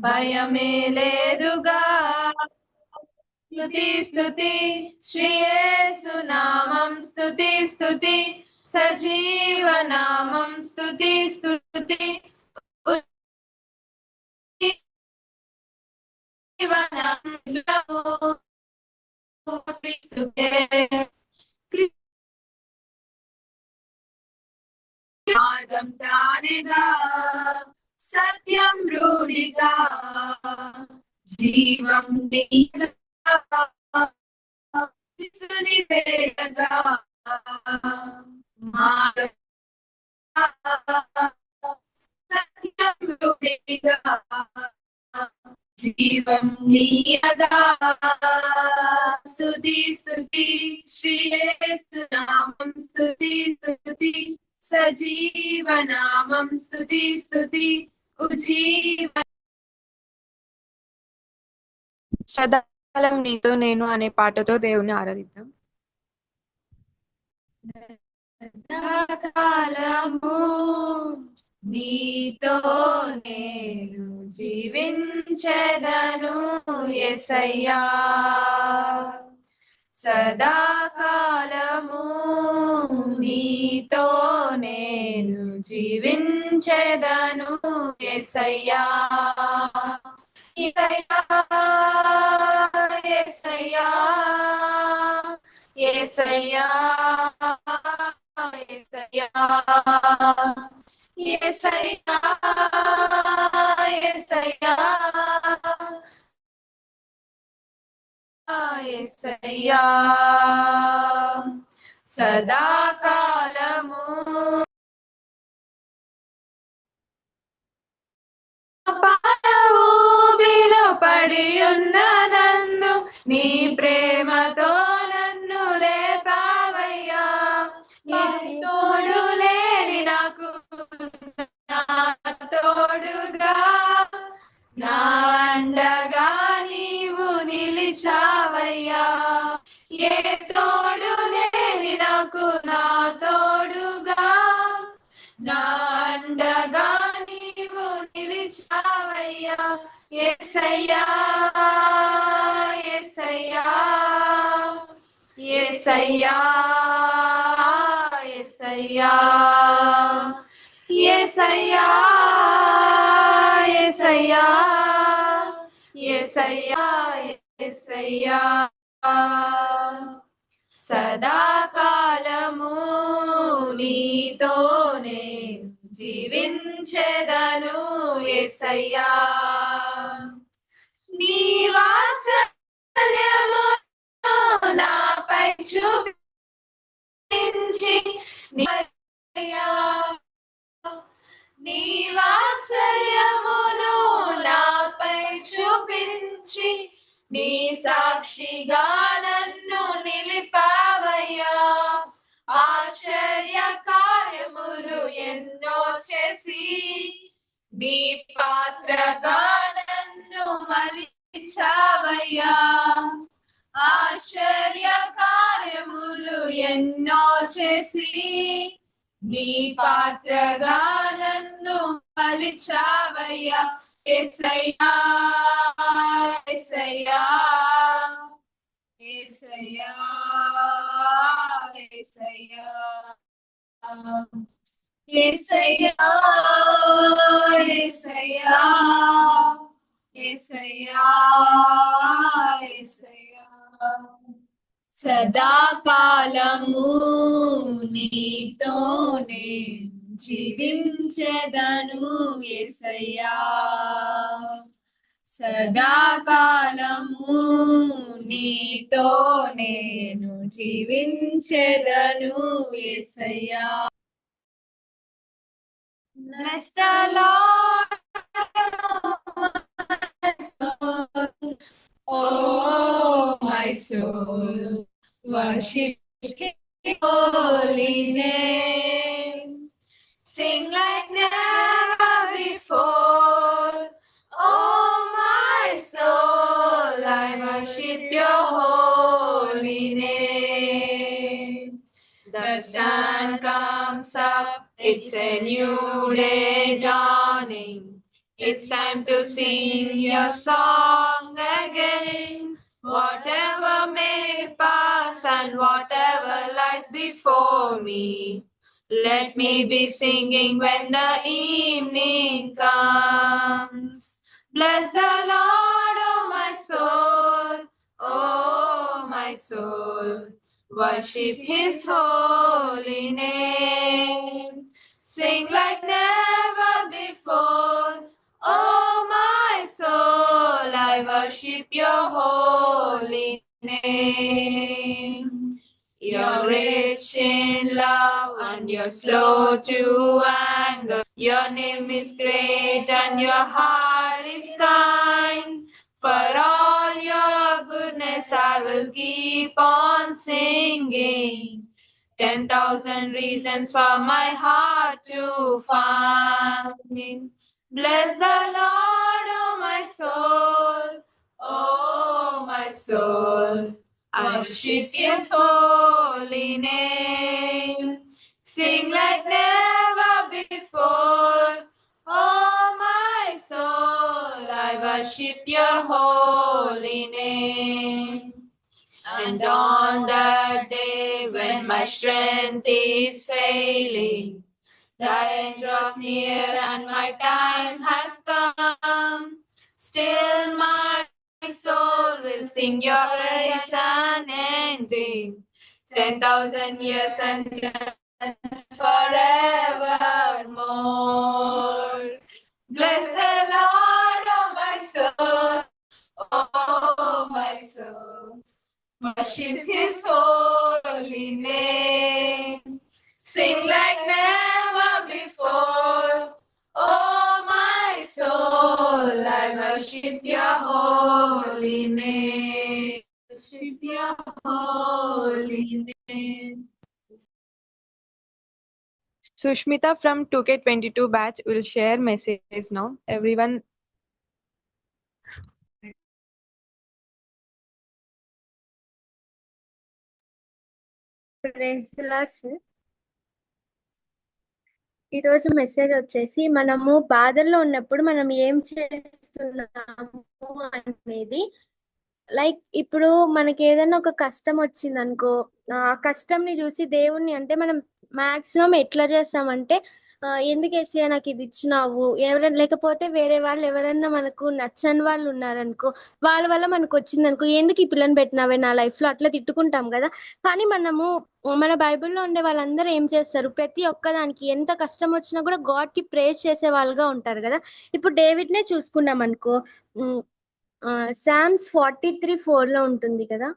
భయమే లేదుగా. స్తుతి స్తుతి శ్రీ యేసు నామం, స్తుతి స్తుతి సజీవనామం, స్తుతి స్తుతి మార్గం తానేగా, సత్యం రూఢిగా, జీవం నీసుని వేడగా, సత్యం రూఢిగా, జీవం నీయగా. స్తుతి స్తుతి శ్రీ యేసు నామం, స్తుతి స్తుతి సజీవనామం, స్తుతి స్తుతి ఉజీవ. సదాకాలం నీతో నేను అనే పాటతో దేవుని ఆరాధిద్దాం. సదాకాలము నీతో నేను జీవించెదను యేసయ్యా, సదాకాలము నీతో నేను జీవించెదను యేసయ్యా, యేసయ్యా యేసయ్యా యేసయ్యా యేసయ్యా యేసయ్యా యేసయ్యా యేసయ్యా, సదాకాలము ఊబిలో పడి ఉన్న నన్ను నీ ప్రేమతో నన్ను లేపావయ్యా. తోడు లేని నాకు తోడుగా, నా అండగా నీవు నిలిచావయ్యా. ఏ తోడు లేని నాకు నా తోడుగా, నా అండగా నీవు నిలిచావయ్యా. యేసయ్యా యేసయ్యా యేసయ్యా యేసయ్యా యేసయ్యా యేసయ్యా యేసయ్యా యేసయ్యా, సదాకాలము నీతోనే జీవించెదను యేసయ్యా. నీ వాత్సల్యము నాపై చూపించి, నీ వాత్సల్యమును నాపై చూపించి, నీ సాక్షిగా నన్ను నిలిపావయ్యా. ఆశ్చర్య కార్యములు ఎన్నో చేసి, నీ పాత్రగా నన్ను మలిచావయ్యా. ఆశ్చర్య కార్యములు ఎన్నో చేసి, నీ పాత్రగా నన్ను మలిచావయ్యా. యేసయ్యా యేసయ్యా యేసయ్యా యేసయ్యా యేసయ్యా యేసయ్యా యేసయ్యా యేసయ్యా, సదాకాలము నీతోనే జీవించెదను యేసయ్యా. సదాకాలము నీతో నేను జీవించెదను యేసయ్యా. Bless the Lord, oh my soul, worship His holy name. Sing like never before, oh my soul, I worship your holy name. The sun comes up, it's a new day dawning. It's time to sing your song again. Whatever may pass and whatever lies before me, let me be singing when the evening comes. Bless the Lord, oh my soul, oh my soul. Worship his holy name. Sing like never before. Oh my soul, I worship your holy name. You're rich in love and you're slow to anger. Your name is great and your heart is kind. For all your goodness, I will keep on singing. 10,000 reasons for my heart to find. Bless the Lord, oh my soul, oh my soul. Worship his holy name. Sing like never before. Oh my soul, I worship your holy name. And on that day when my strength is failing, the end draws near and my time has come. Still my soul will sing your praise unending. 10,000 years and forevermore. Bless the Lord, oh my soul, oh my soul. Worship his holy name. Sing like never before. Oh my soul, I worship your holy name. Worship your holy name. Sushmita from 2K22 batch will share message now. Everyone, praise the lord sir. ఈరోజు message వచ్చేసి మనము బాధల్లో ఉన్నప్పుడు మనం ఏం చేస్తున్నాము అనేది, like ఇప్పుడు మనకి ఏదైనా ఒక కష్టం వచ్చింది అనుకో, ఆ కష్టంని చూసి దేవుణ్ణి అంటే మనం మాక్సిమం ఎట్లా చేస్తామంటే, ఎందుకు ఏసయ్యా నాకు ఇది ఇచ్చినావు, ఎవరైనా లేకపోతే వేరే వాళ్ళు ఎవరైనా మనకు నచ్చని వాళ్ళు ఉన్నారనుకో, వాళ్ళ వల్ల మనకు వచ్చింది అనుకో, ఎందుకు ఈ పిల్లని పెట్టినావే నా లైఫ్ లో, అట్లా తిట్టుకుంటాం కదా. కానీ మనము మన బైబిల్లో ఉండే వాళ్ళందరూ ఏం చేస్తారు, ప్రతి ఒక్కదానికి ఎంత కష్టం వచ్చినా కూడా గాడ్ కి ప్రేస్ చేసే వాళ్ళుగా ఉంటారు కదా. ఇప్పుడు డేవిడ్ నే చూసుకున్నాం అనుకో, సామ్స్ 43:4 లో ఉంటుంది కదా,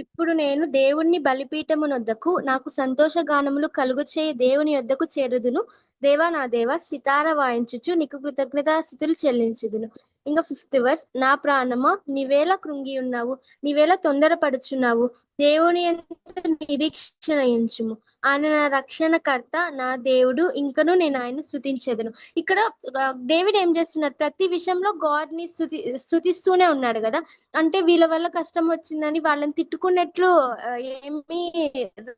ఇప్పుడు నేను దేవుణ్ణి బలిపీఠమునొద్దకు నాకు సంతోషగానములు కలుగు చేయి దేవుని యొద్దకు చేరుదును. దేవా నా దేవా సితార వాయించుచు నీకు కృతజ్ఞతాస్థుతులు చెల్లించుదును. ఇంకా 5th వర్స్, నా ప్రాణమా నీవేళ కృంగి ఉన్నావు, నీవేళ తొందరపడుచున్నావు, దేవుని యందు నిరీక్షణ ఉంచుము, ఆయన నా రక్షణకర్త నా దేవుడు, ఇంకను నేను ఆయన్ని స్తుతించెదను. ఇక్కడ డేవిడ్ ఏం చేస్తున్నాడు, ప్రతి విషయంలో గాడ్ ని స్తుతిస్తూనే ఉన్నాడు కదా. అంటే వీళ్ళ వల్ల కష్టం వచ్చిందని వాళ్ళని తిట్టుకున్నట్లు ఏమీ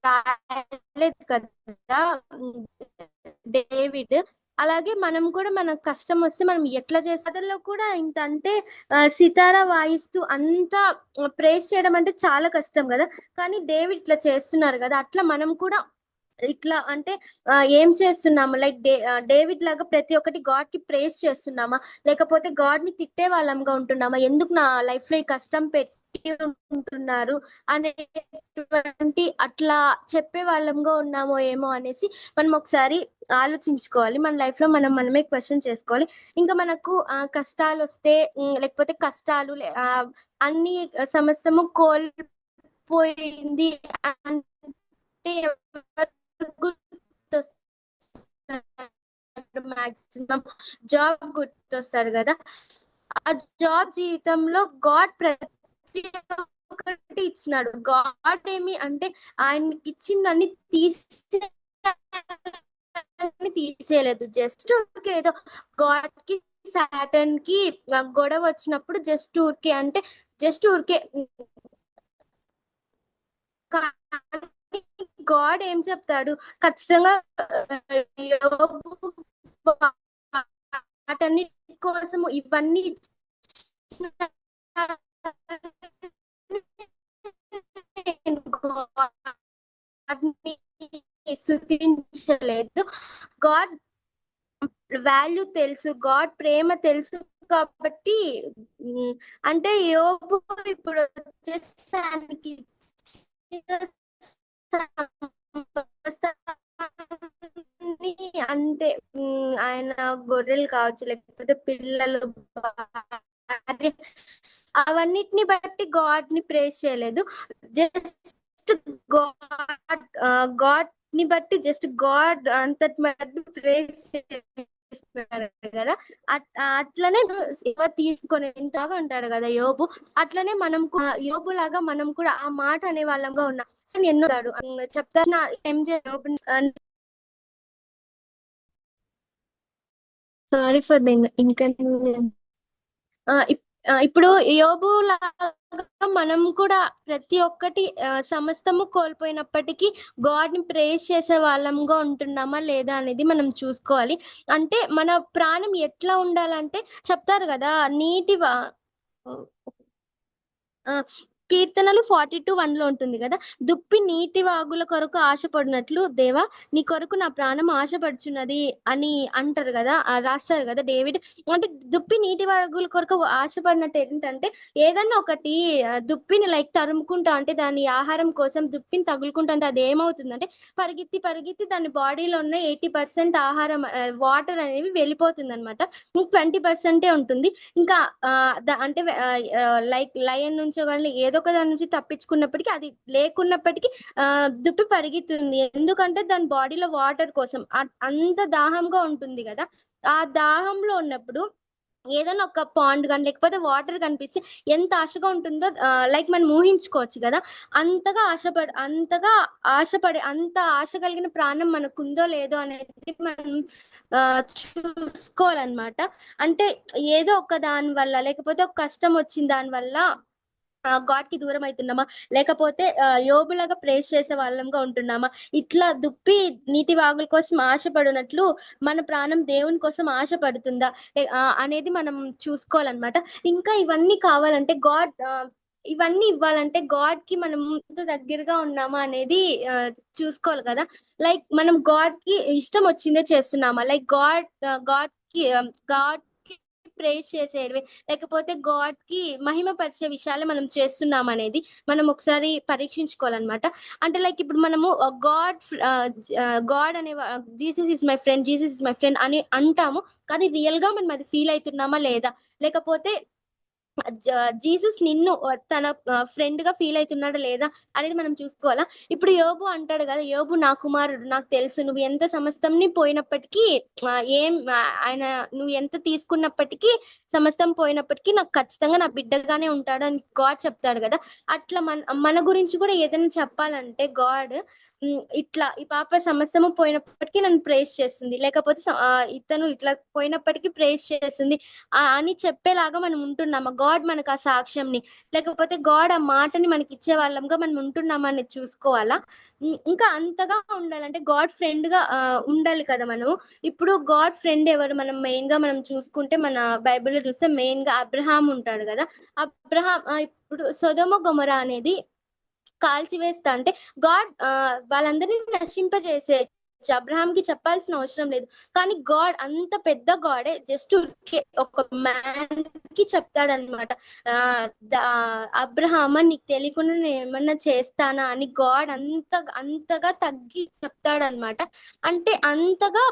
రాలేదు కదా డేవిడ్. అలాగే మనం కూడా మనకు కష్టం వస్తే మనం ఎట్లా చేసేదో కూడా ఇంత అంటే సితారా వాయిస్తూ అంతా ప్రేస్ చేయడం అంటే చాలా కష్టం కదా. కానీ డేవిడ్ ఇట్లా చేస్తున్నారు కదా, అట్లా మనం కూడా ఇట్లా అంటే ఏం చేస్తున్నాము, లైక్ డేవిడ్ లాగా ప్రతి ఒక్కటి గాడ్ కి ప్రేస్ చేస్తున్నామా, లేకపోతే గాడ్ ని తిట్టే వాళ్ళంగా ఉంటున్నామా, ఎందుకు నా లైఫ్ లో ఈ కష్టం పెట్టి ఉంటున్నారు అనేటువంటి అట్లా చెప్పే వాళ్ళంగా ఉన్నామో ఏమో అనేసి మనం ఒకసారి ఆలోచించుకోవాలి. మన లైఫ్ లో మనమే క్వశ్చన్ చేసుకోవాలి. ఇంకా మనకు కష్టాలు వస్తే లేకపోతే కష్టాలు అన్ని సమస్తము కోల్పోయింది అంటే మాక్సిమం జాబ్ గుర్తొస్తారు కదా. ఆ జాబ్ జీవితంలో గాడ్ ప్రతి ఒక్కటి ఇచ్చినాడు. గాడ్ ఏమి అంటే ఆయనకి ఇచ్చిందని తీసేయలేదు, జస్ట్ ఏదో గాడ్ కి సాటర్న్ కి గొడవ వచ్చినప్పుడు జస్ట్ ఊరికే అంటే జస్ట్ ఊరికే గాడ్ ఏం చెప్తాడు ఖచ్చితంగా యోబు వాటన్నిటి కోసము ఇవన్నీ స్తుతించలేదు. గాడ్ వాల్యూ తెలుసు, గాడ్ ప్రేమ తెలుసు కాబట్టి అంటే యోబు ఇప్పుడు వచ్చేసి ఆయనకి అంతే ఆయన గొర్రెలు కావచ్చు, లేకపోతే పిల్లలు, భార్య, అవన్నిటిని బట్టి గాడ్ ని ప్రేస్ చేయలేదు. జస్ట్ గాడ్ ని బట్టి జస్ట్ గాడ్ అంతటి బట్టి ప్రేస్ చేస్తున్నారు కదా. అట్లనే తీసుకొని ఎంతగా ఉంటాడు కదా యోబు. అట్లనే మనం యోబు లాగా మనం కూడా ఆ మాట అనే వాళ్ళంగా ఉన్నాం. ఎన్నో చెప్తాను సారీ ఫర్ ద ఇంకా ఇప్పుడు యోబు లాగా మనం కూడా ప్రతి ఒక్కటి సమస్తము కోల్పోయినప్పటికీ గాడ్ ని ప్రేస్ చేసే వాళ్ళంగా ఉంటున్నామా లేదా అనేది మనం చూసుకోవాలి. అంటే మన ప్రాణం ఎట్లా ఉండాలంటే చెప్తారు కదా నీటి కీర్తనలు 42:1 లో ఉంటుంది కదా, దుప్పి నీటి వాగుల కొరకు ఆశపడినట్లు దేవా నీ కొరకు నా ప్రాణం ఆశపడుచున్నది అని అంటారు కదా, రాస్తారు కదా డేవిడ్. అంటే దుప్పి నీటి వాగుల కొరకు ఆశపడినట్టు ఏంటంటే ఏదన్నా ఒకటి దుప్పిని లైక్ తరుముకుంటా అంటే దాని ఆహారం కోసం దుప్పిని తగులుకుంటా అంటే అది ఏమవుతుందంటే పరిగెత్తి పరిగెత్తి దాని బాడీలో ఉన్న 80% ఆహారం వాటర్ అనేవి వెళ్ళిపోతుంది అనమాట. 20% ఉంటుంది. ఇంకా అంటే లైక్ లయన్ నుంచో కానీ ఏదో ఒక దాని నుంచి తప్పించుకున్నప్పటికీ అది లేకున్నప్పటికీ దుప్పి పరిగెత్తుంది. ఎందుకంటే దాని బాడీలో వాటర్ కోసం అంత దాహంగా ఉంటుంది కదా. ఆ దాహంలో ఉన్నప్పుడు ఏదైనా ఒక పాండ్ కానీ లేకపోతే వాటర్ కనిపిస్తే ఎంత ఆశగా ఉంటుందో లైక్ మనం ఊహించుకోవచ్చు కదా. అంతగా ఆశపడి అంత ఆశ కలిగిన ప్రాణం మనకుందో లేదో అనేది మనం చూసుకోవాలన్నమాట. అంటే ఏదో ఒక దాని వల్ల లేకపోతే ఒక కష్టం వచ్చిన దాని వల్ల గాడ్ కి దూరం అవుతున్నామా, లేకపోతే యోబులాగా ప్రేస్ చేసే వాళ్ళంగా ఉంటున్నామా, ఇట్లా దుప్పి నీటి వాగుల కోసం ఆశపడినట్లు మన ప్రాణం దేవుని కోసం ఆశపడుతుందా అనేది మనం చూసుకోవాలన్నమాట. ఇంకా ఇవన్నీ కావాలంటే గాడ్ ఇవన్నీ ఇవ్వాలంటే గాడ్ కి మనం దగ్గరగా ఉన్నామా అనేది చూసుకోవాలి కదా. లైక్ మనం గాడ్ కి ఇష్టం వచ్చిందే చేస్తున్నామా, లైక్ గాడ్ కి ప్రేస్ చేసేవి లేకపోతే గాడ్ కి మహిమపరిచే విషయాలు మనం చేస్తున్నాం అనేది మనం ఒకసారి పరీక్షించుకోవాలన్నమాట. అంటే లైక్ ఇప్పుడు మనము గాడ్ అనే Jesus is my friend, Jesus is my friend అని అంటాము, కానీ రియల్ గా మనం అది ఫీల్ అవుతున్నామా లేదా, లేకపోతే జీసస్ నిన్ను తన ఫ్రెండ్ గా ఫీల్ అవుతున్నాడా లేదా అనేది మనం చూసుకోవాలా. ఇప్పుడు యోబు అంటాడు కదా, యోబు నా కుమారుడు, నాకు తెలుసు నువ్వు ఎంత సమస్తంని పోయినప్పటికీ ఆయన నువ్వు ఎంత తీసుకున్నప్పటికీ సమస్తం పోయినప్పటికీ నాకు ఖచ్చితంగా నా బిడ్డగానే ఉంటాడు అని గాడ్ చెప్తాడు కదా. అట్లా మన గురించి కూడా ఏదైనా చెప్పాలంటే గాడ్ ఇట్లా ఈ పాప సమస్తము పోయినప్పటికీ నన్ను ప్రేస్ చేస్తుంది, లేకపోతే ఇతను ఇట్లా పోయినప్పటికీ ప్రేస్ చేస్తుంది అని చెప్పేలాగా మనం ఉంటున్నామా, గాడ్ మనకు ఆ సాక్ష్యంని లేకపోతే గాడ్ ఆ మాటని మనకి ఇచ్చే వాళ్ళంగా మనం ఉంటున్నామా అనేది చూసుకోవాలా. ఇంకా అంతగా ఉండాలంటే గాడ్ ఫ్రెండ్ గా ఉండాలి కదా మనము. ఇప్పుడు గాడ్ ఫ్రెండ్ ఎవరు మనం మెయిన్ గా మనం చూసుకుంటే మన బైబిల్లో చూస్తే మెయిన్ గా అబ్రహాం ఉంటాడు కదా. అబ్రహాం ఇప్పుడు సొదొమ గొమొరా అనేది కాల్చివేస్తా అంటే గాడ్ వాళ్ళందరినీ నశింపజేసే అబ్రహాం కి చెప్పాల్సిన అవసరం లేదు, కానీ గాడ్ అంత పెద్ద గాడే జస్ట్ ఒక మ్యాన్ కి చెప్తాడనమాట. అబ్రహామా నీకు తెలియకుండా నేను ఏమన్నా చేస్తానా అని గాడ్ అంతగా తగ్గి చెప్తాడనమాట. అంటే అంతగా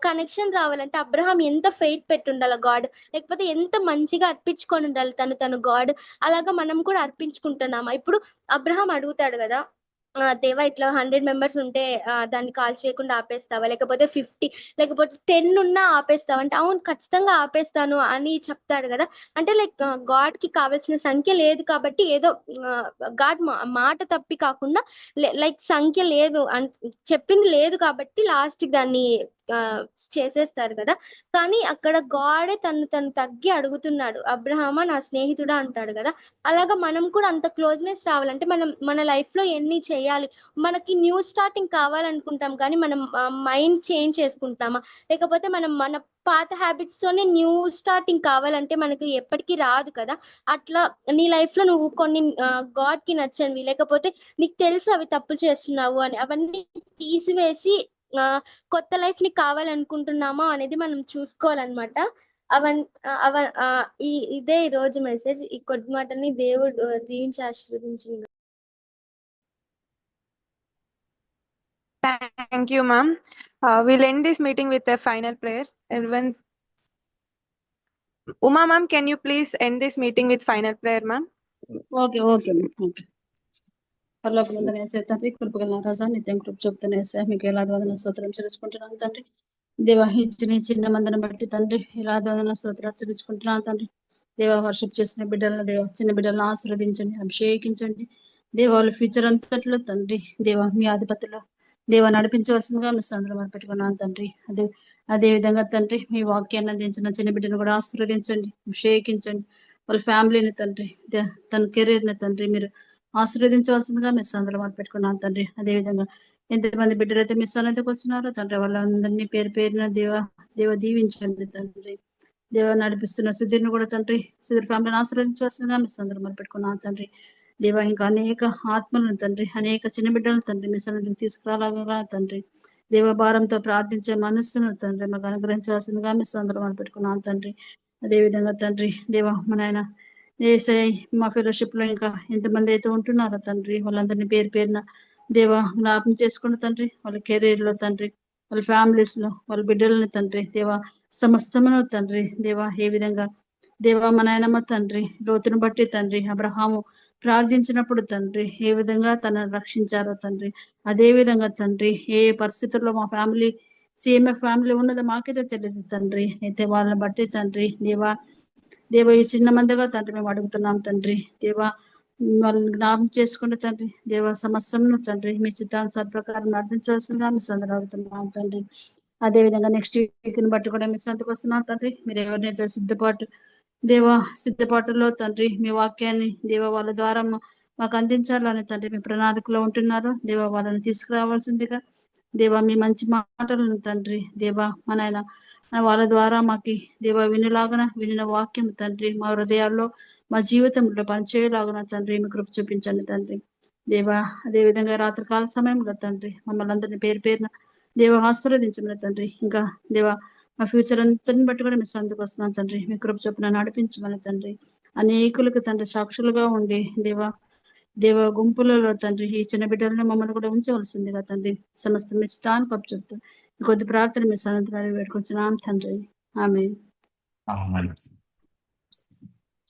కనెక్షన్ రావాలంటే అబ్రహాం ఎంత ఫెయిత్ పెట్టుండాలి గాడ్, లేకపోతే ఎంత మంచిగా అర్పించుకొని ఉండాలి తను గాడ్. అలాగా మనం కూడా అర్పించుకుంటున్నామా. ఇప్పుడు అబ్రహాం అడుగుతాడు కదా, దేవా ఇట్లా 100 మెంబర్స్ ఉంటే దాన్ని కాల్చివేయకుండా ఆపేస్తావా, లేకపోతే 50 లేకపోతే 10 ఉన్నా ఆపేస్తావా అంటే అవును ఖచ్చితంగా ఆపేస్తాను అని చెప్తాడు కదా. అంటే లైక్ గాడ్ కి కావాల్సిన సంఖ్య లేదు కాబట్టి ఏదో గాడ్ మాట తప్పి కాకుండా లైక్ సంఖ్య లేదు చెప్పింది లేదు కాబట్టి లాస్ట్ కి దాన్ని చేసేస్తారు కదా. కానీ అక్కడ గాడే తను తగ్గి అడుగుతున్నాడు, అబ్రహామా నా స్నేహితుడా అంటాడు కదా. అలాగా మనం కూడా అంత క్లోజ్నెస్ రావాలంటే మనం మన లైఫ్ లో ఎన్ని చేయాలి. మనకి న్యూ స్టార్టింగ్ కావాలనుకుంటాం కానీ మనం మైండ్ చేంజ్ చేసుకుంటామా? లేకపోతే మన పాత హ్యాబిట్స్తోనే న్యూ స్టార్టింగ్ కావాలంటే మనకి ఎప్పటికీ రాదు కదా! అట్లా నీ లైఫ్‌లో నువ్వు కొన్ని గాడ్‌కి నచ్చనివి, లేకపోతే నీకు తెలుసు అవి తప్పులు చేస్తున్నావు అని, అవన్నీ తీసివేసి కొత్త లైఫ్‌ని కావాలనుకుంటున్నామా అనేది మనం చూసుకోవాలన్నమాట. అవన్ అవ ఇదే ఈరోజు మెసేజ్. ఈ కొద్ది మాటల్ని దేవుడు దీవించి ఆశీర్వదించును. Thank you, ma'am. We'll end this meeting with a final prayer. Everyone, Uma ma'am, can you please end this meeting with final prayer, ma'am? Okay పరలోకమందున యేసయ్య తండ్రి, కృపగల రాజా, నిత్యం కృప చూపుతున్న యేసయ్య మీకు ఎలాది వందన స్తోత్రం చెల్లించుకుంటున్నాను తండ్రి. దేవా ఇచ్చిన చిన్న మందిని బట్టి తండ్రి ఎలాది వందన స్తోత్రాలు చెల్లించుకుంటున్నాను తండ్రి. దేవా వర్షిప్ చేసిన బిడ్డలను, దేవా చిన్న బిడ్డలను ఆశీర్వదించండి, అభిషేకించండి. దేవా వాళ్ళ ఫ్యూచర్ అంతట్లో తండ్రి దేవా మీ ఆధిపత్యంలో దేవా నడిపించవలసిందిగా మీ సందర్భం పెట్టుకున్నాను తండ్రి. అదే విధంగా తండ్రి మీ వాక్యాన్ని అందించిన చిన్న బిడ్డను కూడా ఆశీర్వదించండి, అభిషేకించండి. వాళ్ళ ఫ్యామిలీని తండ్రి, తన కెరీర్ని తండ్రి మీరు ఆశీర్వదించవలసిందిగా మీ సందర్భం పెట్టుకున్నాను తండ్రి. అదేవిధంగా ఎంతమంది బిడ్డలైతే మీ సన్నిధికి వచ్చినారో తండ్రి వాళ్ళందరినీ పేరు పేరున దేవ దీవించండి తండ్రి. దేవ నడిపిస్తున్న సుధీర్ని కూడా తండ్రి, సుధీర్ ఫ్యామిలీని ఆశీర్వదించవలసిందిగా మీ సందర్భం పెట్టుకున్నాను తండ్రి. దేవ ఇంకా అనేక ఆత్మలను తండ్రి, అనేక చిన్న బిడ్డలను తండ్రి మీ సన్నిధికి తీసుకురాలాగా తండ్రి. దేవ భారంతో ప్రార్థించే మనస్సును తండ్రి మాకు అనుగ్రహించవలసిందిగా మీ సందర్భం పెట్టుకున్నాను తండ్రి. అదేవిధంగా తండ్రి దేవ మన ఆయన ఏసై మా ఫెలోషిప్ లో ఇంకా ఎంతమంది అయితే ఉంటున్నారో తండ్రి వాళ్ళందరినీ పేరు పేరున దేవ జ్ఞాపం చేసుకున్న తండ్రి, వాళ్ళ కెరీర్ లో తండ్రి, వాళ్ళ ఫ్యామిలీస్ లో వాళ్ళ బిడ్డలని తండ్రి దేవ సమస్తమును తండ్రి దేవ ఏ విధంగా దేవ మన ఆయనమ్మ తండ్రి లోతును బట్టి తండ్రి అబ్రహాము ప్రార్థించినప్పుడు తండ్రి ఏ విధంగా తనను రక్షించారో తండ్రి, అదే విధంగా తండ్రి ఏ పరిస్థితుల్లో మా ఫ్యామిలీ సిఎంఎఫ్ ఫ్యామిలీ ఉన్నదో మాకైతే తెలియదు తండ్రి. అయితే వాళ్ళని బట్టి తండ్రి దేవ ఈ చిన్న మందిగా తండ్రి మేము అడుగుతున్నాం తండ్రి. దేవ వాళ్ళని జ్ఞాపం చేసుకుంటే తండ్రి దేవ సమస్యను తండ్రి మీ చిత్తానుసార ప్రకారం నడిపించాల్సిందిగా మీ సందర్భం అడుగుతున్నాం తండ్రి. అదేవిధంగా నెక్స్ట్ వీక్ ని బట్టి కూడా మీ సంతకు వస్తున్నాం తండ్రి. మీరు ఎవరినైతే సిద్ధపాటులో తండ్రి మీ వాక్యాన్ని దేవ వాళ్ళ ద్వారా మాకు అందించాలని తండ్రి మీ ప్రణాళికలో ఉంటున్నారు. దేవ వాళ్ళని తీసుకురావాల్సిందిగా దేవ మీ మంచి మాటలను తండ్రి దేవ మన ఆయన వాళ్ళ ద్వారా మాకి దేవ వినిన వాక్యం తండ్రి మా హృదయాల్లో మా జీవితంలో పనిచేయలాగున తండ్రి మీ కృప చూపించండి తండ్రి. దేవ అదేవిధంగా రాత్రికాల సమయంలో తండ్రి మమ్మల్ని అందరినీ పేరు పేరున దేవ ఆశీర్వదించమని తండ్రి. ఇంకా దేవ మా ఫ్యూచర్ అంతని బట్టి కూడా మీ సందుకు వస్తున్నాను తండ్రి. మీ కృప చొప్పున నడిపించమని తండ్రి. అనేకులకు తండ్రి సాక్షులుగా ఉండి దేవ గుంపులలో తండ్రి ఈ చిన్న బిడ్డలను మమ్మల్ని కూడా ఉంచవలసిందిగా తండ్రి. సమస్త మీ స్థానం కప్పు చెప్తూ కొద్ది ప్రార్థన మీ సన్నిధిలో వేడుకొచ్చినాం తండ్రి. ఆమేన్.